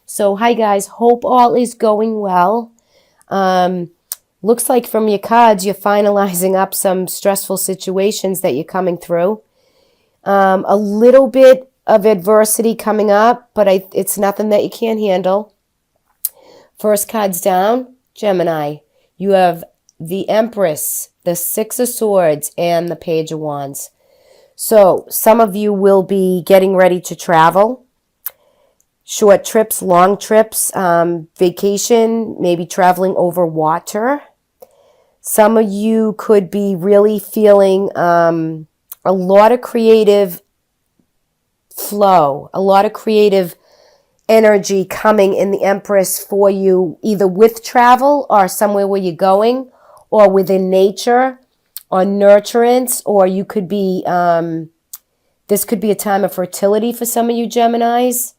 So hi guys, hope all is going well. Looks like from your cards you're finalizing up some stressful situations that you're coming through. A little bit of adversity coming up, but it's nothing that you can't handle. First cards down, Gemini. You have the Empress, the Six of Swords, and the Page of Wands. So some of you will be getting ready to travel. Short trips, long trips, vacation, maybe traveling over water. Some of you could be really feeling a lot of creative flow, a lot of creative energy coming in the Empress for you, either with travel or somewhere where you're going, or within nature, or nurturance, or you could be, this could be a time of fertility for some of you Geminis.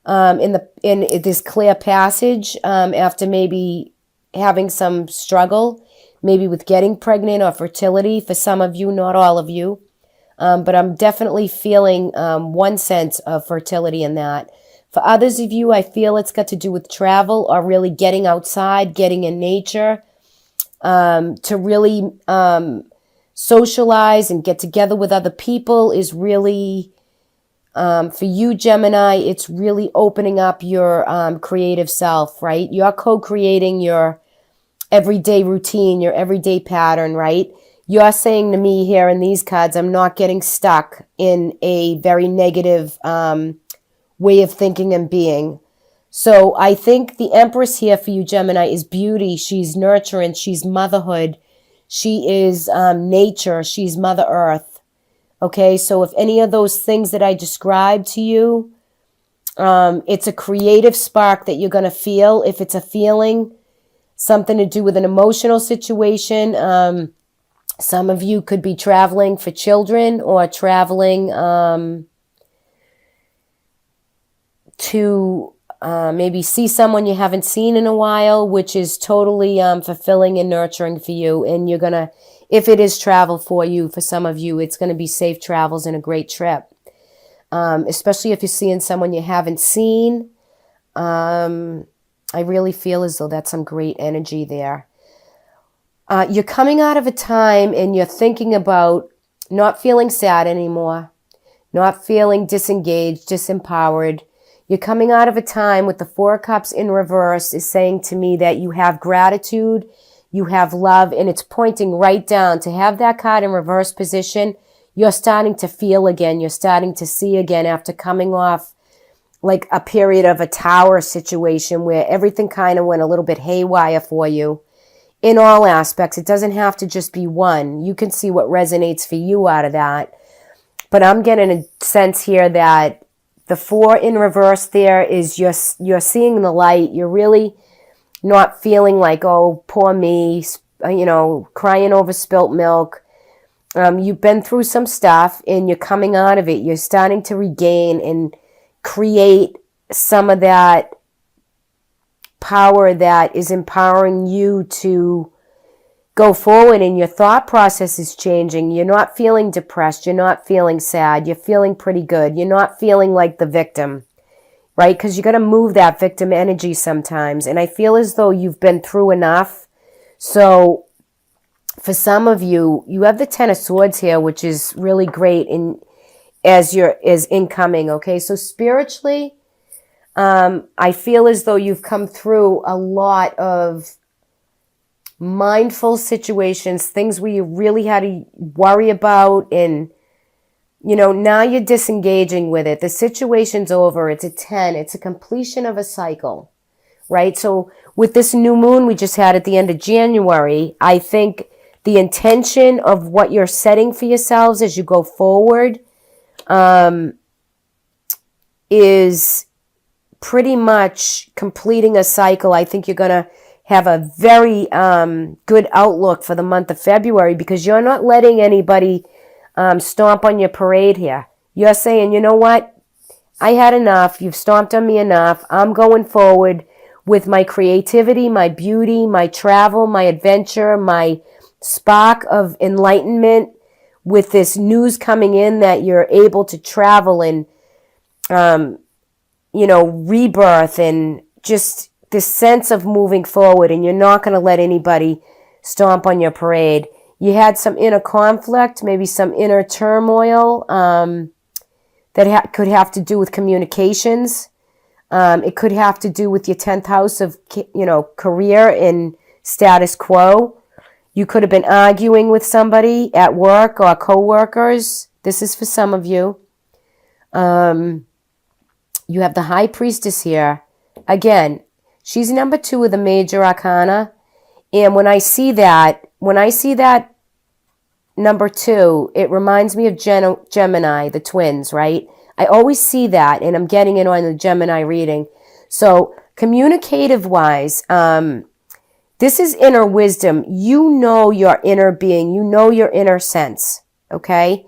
In this clear passage, after maybe having some struggle, maybe with getting pregnant or fertility for some of you, not all of you. But I'm definitely feeling one sense of fertility in that. For others of you, I feel it's got to do with travel or really getting outside, getting in nature, to really socialize and get together with other people is really, for you, Gemini, it's really opening up your creative self, right? You're co-creating your everyday routine, your everyday pattern, right? You're saying to me here in these cards, I'm not getting stuck in a very negative way of thinking and being. So I think the Empress here for you, Gemini, is beauty. She's nurturance. She's motherhood. She is nature. She's Mother Earth. Okay, so if any of those things that I described to you, it's a creative spark that you're going to feel. If it's a feeling, something to do with an emotional situation, some of you could be traveling for children or traveling to maybe see someone you haven't seen in a while, which is totally fulfilling and nurturing for you. And you're going to, if it is travel for you, for some of you, it's going to be safe travels and a great trip. Especially if you're seeing someone you haven't seen. I really feel as though that's some great energy there. You're coming out of a time and you're thinking about not feeling sad anymore, not feeling disengaged, disempowered. You're coming out of a time with the Four of Cups in reverse is saying to me that you have gratitude, you have love, and it's pointing right down. To have that card in reverse position, you're starting to feel again, you're starting to see again after coming off like a period of a tower situation where everything kind of went a little bit haywire for you in all aspects. It doesn't have to just be one. You can see what resonates for you out of that. But I'm getting a sense here that the Four in reverse there is you're seeing the light. You're really not feeling like, oh, poor me, crying over spilt milk. You've been through some stuff and you're coming out of it. You're starting to regain and create some of that power that is empowering you to go forward, and your thought process is changing. You're not feeling depressed. You're not feeling sad. You're feeling pretty good. You're not feeling like the victim, right? Because you got to move that victim energy sometimes. And I feel as though you've been through enough. So for some of you, you have the Ten of Swords here, which is really great as incoming. Okay, so spiritually, I feel as though you've come through a lot of mindful situations, things where you really had to worry about, and now you're disengaging with it. The situation's over. It's a 10. It's a completion of a cycle, right? So with this new moon we just had at the end of January, I think the intention of what you're setting for yourselves as you go forward is pretty much completing a cycle. I think you're going to have a very good outlook for the month of February, because you're not letting anybody stomp on your parade here. You're saying, you know what? I had enough. You've stomped on me enough. I'm going forward with my creativity, my beauty, my travel, my adventure, my spark of enlightenment, with this news coming in that you're able to travel and rebirth and just this sense of moving forward, and you're not going to let anybody stomp on your parade. You had some inner conflict, maybe some inner turmoil that could have to do with communications. It could have to do with your 10th house of, career and status quo. You could have been arguing with somebody at work or co-workers. This is for some of you. You have the High Priestess here. Again, she's number 2 of the major arcana. And when I see that number 2, it reminds me of Gemini, the twins, right? I always see that, and I'm getting it on the Gemini reading. So communicative-wise, this is inner wisdom. You know your inner being. You know your inner sense, okay?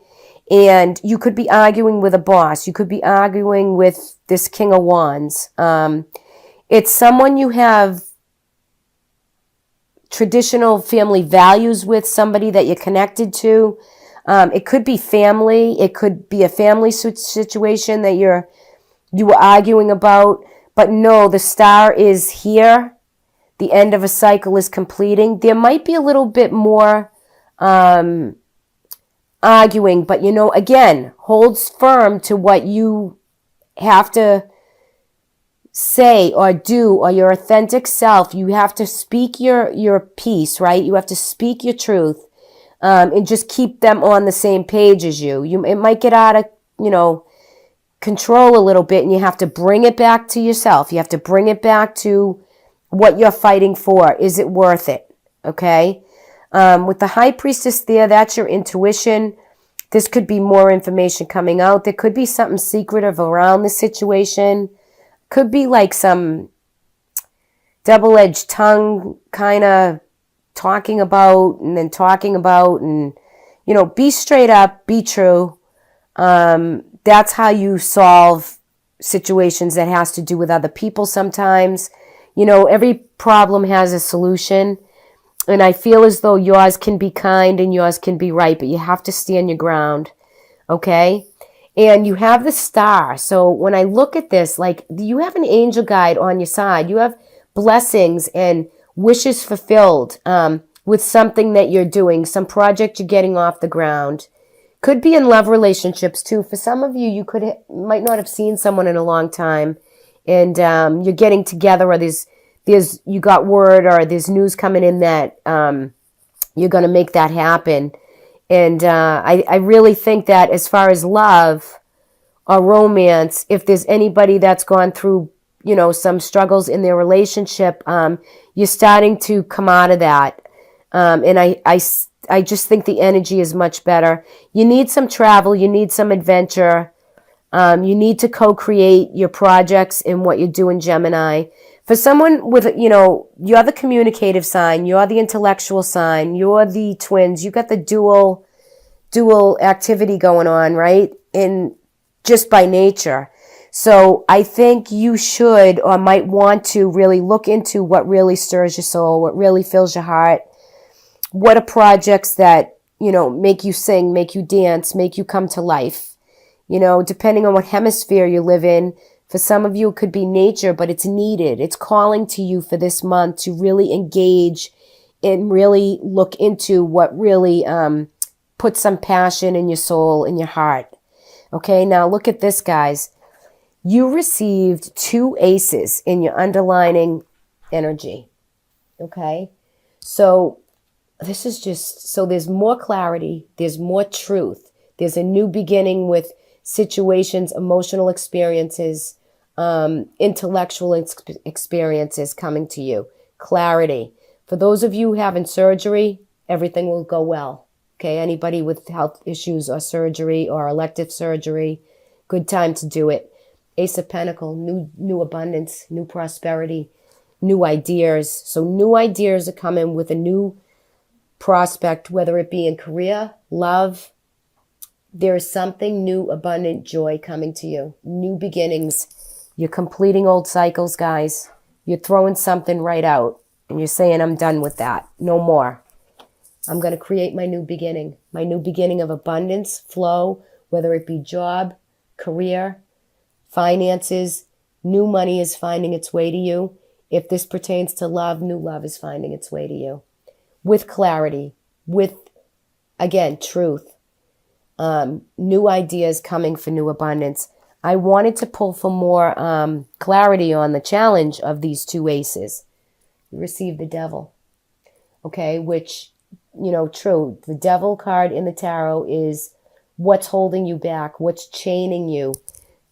And you could be arguing with a boss. You could be arguing with this King of Wands. It's someone you have traditional family values with, somebody that you're connected to. It could be family. It could be a family situation that you were arguing about. But no, the star is here. The end of a cycle is completing. There might be a little bit more arguing, but again, holds firm to what you have to say or do, or your authentic self. You have to speak your piece, right? You have to speak your truth, and just keep them on the same page as you. It might get out of, control a little bit, and you have to bring it back to yourself. You have to bring it back to what you're fighting for. Is it worth it? Okay? With the High Priestess there, that's your intuition. This could be more information coming out. There could be something secretive around the situation. Could be like some double-edged tongue kind of talking about and be straight up, be true. That's how you solve situations that has to do with other people sometimes. Every problem has a solution. And I feel as though yours can be kind and yours can be right, but you have to stand your ground, okay? And you have the star. So when I look at this, like, you have an angel guide on your side. You have blessings and wishes fulfilled with something that you're doing, some project you're getting off the ground. Could be in love relationships too. For some of you, you might not have seen someone in a long time, and you're getting together, or you got word, or there's news coming in that you're going to make that happen. And I really think that as far as love or romance, if there's anybody that's gone through, some struggles in their relationship, you're starting to come out of that. And I just think the energy is much better. You need some travel. You need some adventure. You need to co-create your projects in what you do in Gemini. For someone with, you're the communicative sign, you're the intellectual sign, you're the twins, you got the dual activity going on, right? Just by nature. So I think you should, or might want to, really look into what really stirs your soul, what really fills your heart. What are projects that, make you sing, make you dance, make you come to life? Depending on what hemisphere you live in. For some of you, it could be nature, but it's needed. It's calling to you for this month to really engage and really look into what really puts some passion in your soul, in your heart. Okay, now look at this, guys. You received 2 aces in your underlining energy. Okay, so this is just, so there's more clarity, there's more truth, there's a new beginning with situations, emotional experiences, intellectual experiences coming to you. Clarity. For those of you having surgery, everything will go well. Okay, anybody with health issues or surgery or elective surgery, good time to do it. Ace of Pentacles, new abundance, new prosperity, new ideas. So new ideas are coming with a new prospect, whether it be in career, love. There is something new, abundant joy coming to you. New beginnings. You're completing old cycles, guys. You're throwing something right out. And you're saying, I'm done with that. No more. I'm going to create my new beginning. My new beginning of abundance, flow, whether it be job, career, finances, New money is finding its way to you. If this pertains to love, new love is finding its way to you. With clarity, with, again, truth. New ideas coming for new abundance. I wanted to pull for more clarity on the challenge of these two aces. You receive the devil. Okay, which, true. The devil card in the tarot is what's holding you back, what's chaining you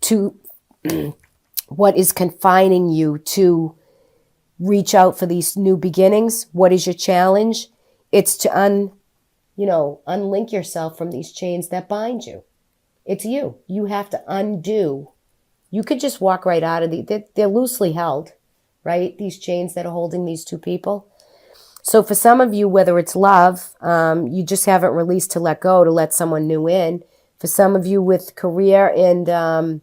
to, what is confining you to reach out for these new beginnings. What is your challenge? It's to unlink yourself from these chains that bind you. It's you. You have to undo. You could just walk right out of they're loosely held, right? These chains that are holding these two people. So for some of you, whether it's love, you just haven't released to let go, to let someone new in. For some of you with career and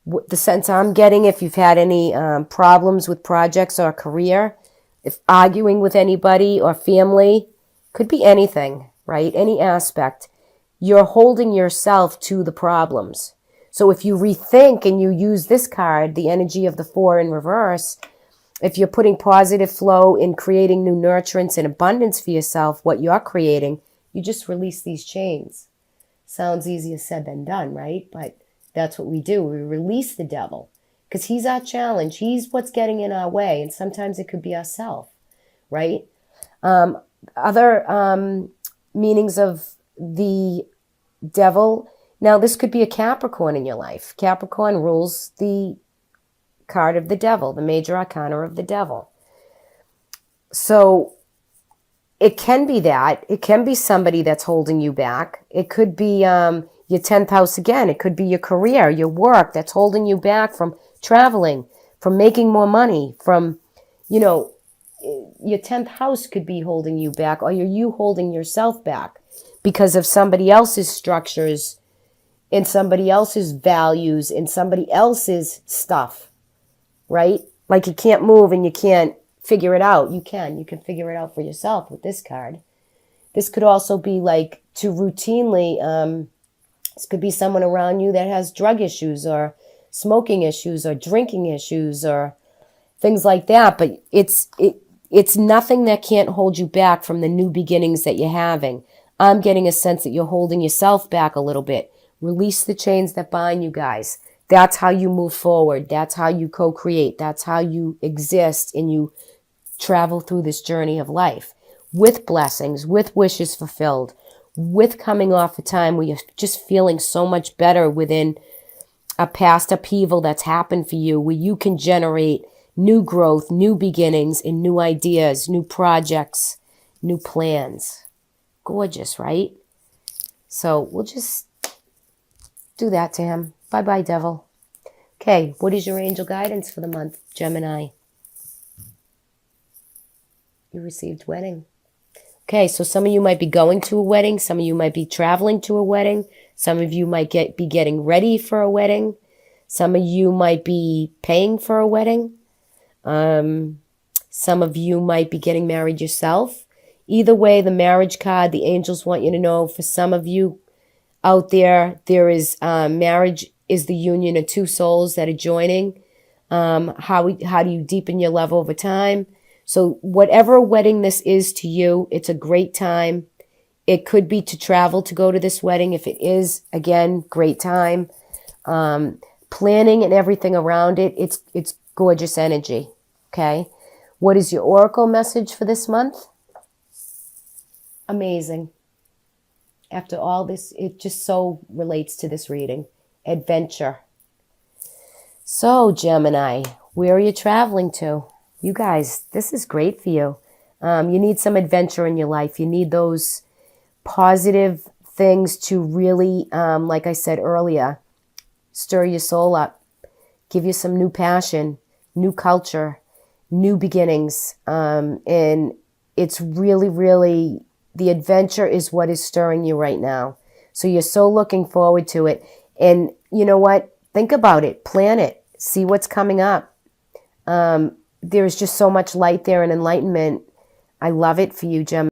the sense I'm getting, if you've had any problems with projects or career, if arguing with anybody or family, could be anything, right? Any aspect. You're holding yourself to the problems. So if you rethink and you use this card, the energy of the 4 in reverse, if you're putting positive flow in creating new nurturance and abundance for yourself, what you're creating, you just release these chains. Sounds easier said than done, right? But that's what we do. We release the devil because he's our challenge. He's what's getting in our way. And sometimes it could be ourselves, right? Other meanings of the devil. Now, this could be a Capricorn in your life. Capricorn rules the card of the devil, the major arcana of the devil. So it can be that. It can be somebody that's holding you back. It could be your 10th house again. It could be your career, your work that's holding you back from traveling, from making more money, from, your 10th house could be holding you back, or you holding yourself back because of somebody else's structures and somebody else's values and somebody else's stuff, right? Like you can't move and you can't figure it out. You can figure it out for yourself with this card. This could also be like to routinely, this could be someone around you that has drug issues or smoking issues or drinking issues or things like that. But it's nothing that can't hold you back from the new beginnings that you're having. I'm getting a sense that you're holding yourself back a little bit. Release the chains that bind you guys. That's how you move forward. That's how you co-create. That's how you exist and you travel through this journey of life with blessings, with wishes fulfilled, with coming off a time where you're just feeling so much better within a past upheaval that's happened for you, where you can generate new growth, new beginnings, and new ideas, new projects, new plans. Gorgeous, right? So we'll just do that to him. Bye-bye, devil. Okay, what is your angel guidance for the month, Gemini? You received wedding. Okay, so some of you might be going to a wedding. Some of you might be traveling to a wedding. Some of you might be getting ready for a wedding. Some of you might be paying for a wedding. Some of you might be getting married yourself. Either way, the marriage card, the angels want you to know, for some of you out there, there is marriage is the union of two souls that are joining. How do you deepen your love over time? So whatever wedding this is to you, it's a great time. It could be to travel to go to this wedding. If it is, again, great time. Planning and everything around it, it's gorgeous energy. Okay. What is your oracle message for this month? Amazing. After all this, it just so relates to this reading. Adventure. So, Gemini, where are you traveling to? You guys, this is great for you. You need some adventure in your life. You need those positive things to really, like I said earlier, stir your soul up, give you some new passion, new culture, new beginnings. And it's really, really, the adventure is what is stirring you right now. So you're so looking forward to it. And you know what? Think about it. Plan it. See what's coming up. There's just so much light there and enlightenment. I love it for you, Gemini.